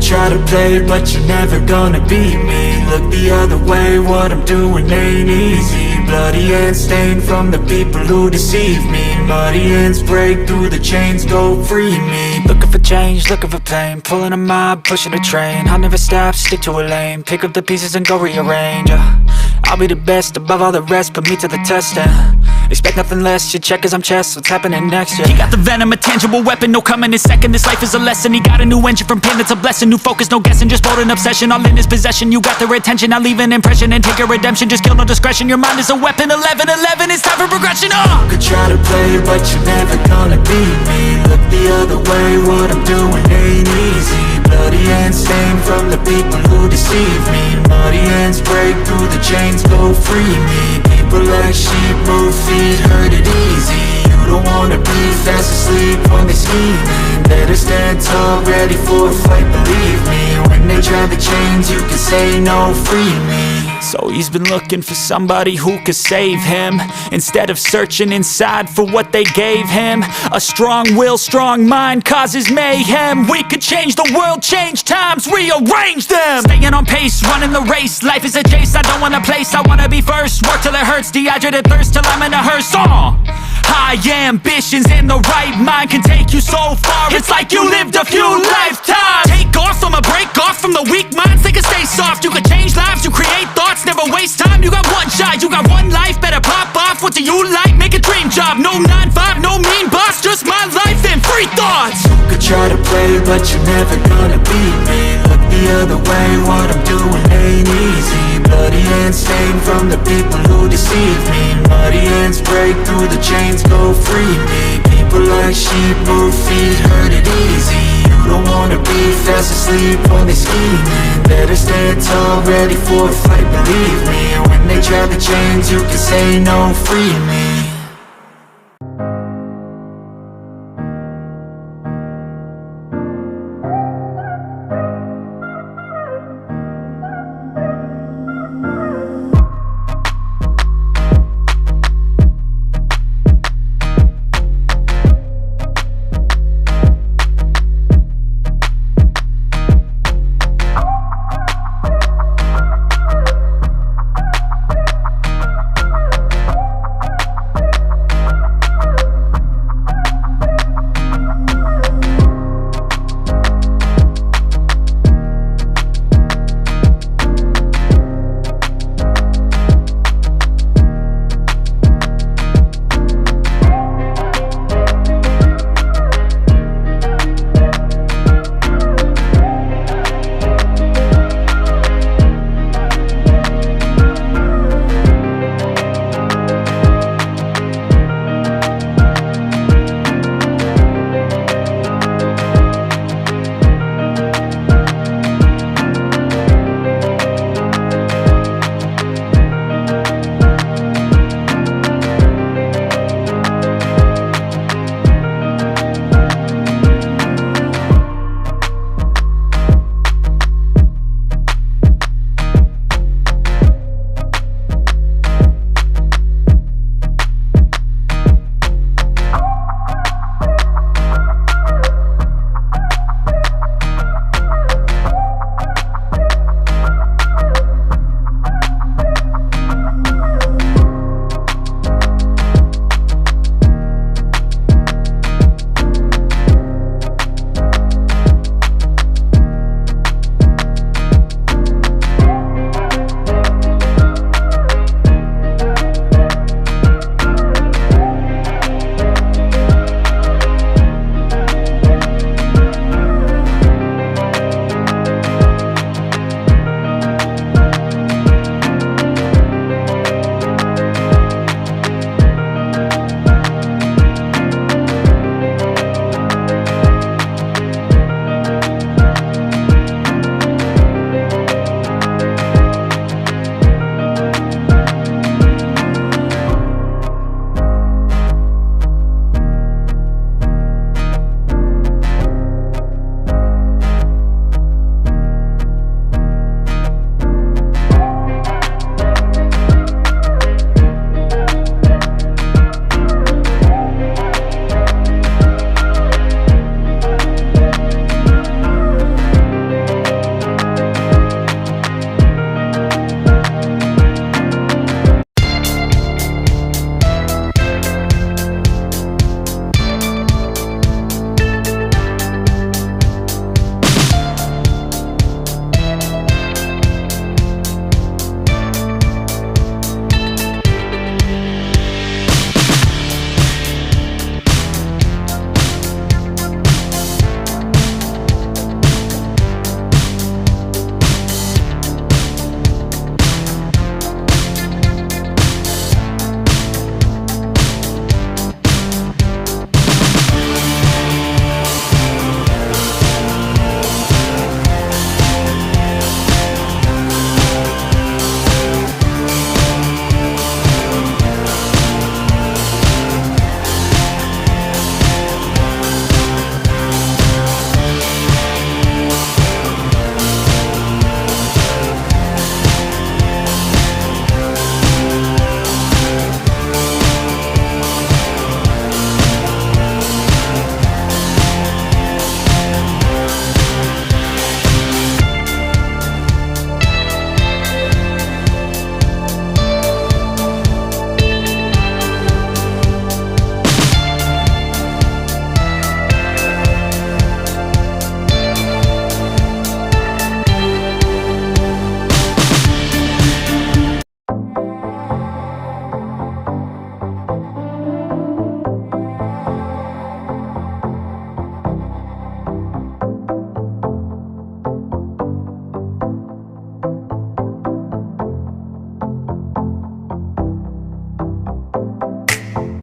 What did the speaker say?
Try to play, but you're never gonna beat me. Look the other way, what I'm doing ain't easy. Bloody hands stained from the people who deceive me. Muddy hands break through the chains, go free me. Looking for change, looking for pain, pulling a mob, pushing a train. I'll never stop, stick to a lane, pick up the pieces and go rearrange. I'll be the best above all the rest, put me to the test and expect nothing less, you check as I'm chess, what's happening next, yeah. He got the venom, a tangible weapon, no coming in second. This life is a lesson, he got a new engine from pain, that's a blessing. New focus, no guessing, just bold and obsession, all in his possession. You got their attention, I'll leave an impression and take a redemption. Just kill, no discretion, your mind is a weapon. 11-11, it's time for progression, You could try to play, but you're never gonna beat me. Look the other way, what I'm doing ain't easy. Bloody hands stained from the people who deceive me. Muddy hands break through the chains, go free me. People like sheep, move feet, hurt it easy. You don't wanna be fast asleep when they scheming. Better stand tall, ready for a fight, believe me. When they try the chains, you can say no, free me. So he's been looking for somebody who could save him, instead of searching inside for what they gave him. A strong will, strong mind causes mayhem. We could change the world, change times, rearrange them. Staying on pace, running the race. Life is a chase, I don't want a place, I wanna be first. Work till it hurts, dehydrated thirst till I'm in a hearse. High ambitions and the right mind can take you so far. It's like you lived a few lifetimes. Take off from a break off from the weak minds, they can stay soft. You can change lives, you create thoughts, never waste time. You got one shot, you got one life, better pop off. What do you like? Make a dream job. No 9-5, no mean boss, just my life and free thoughts. You could try to play, but you're never gonna beat me. Look the other way, what I'm doing ain't easy. Bloody hands stained from the people who deceive me. Muddy hands break through the chains, go free me. People like sheep, move feet, hurt it easy. You don't wanna be fast asleep when they scheming. Better stand tall, ready for a fight, believe me. When they try the chains, you can say no, free me.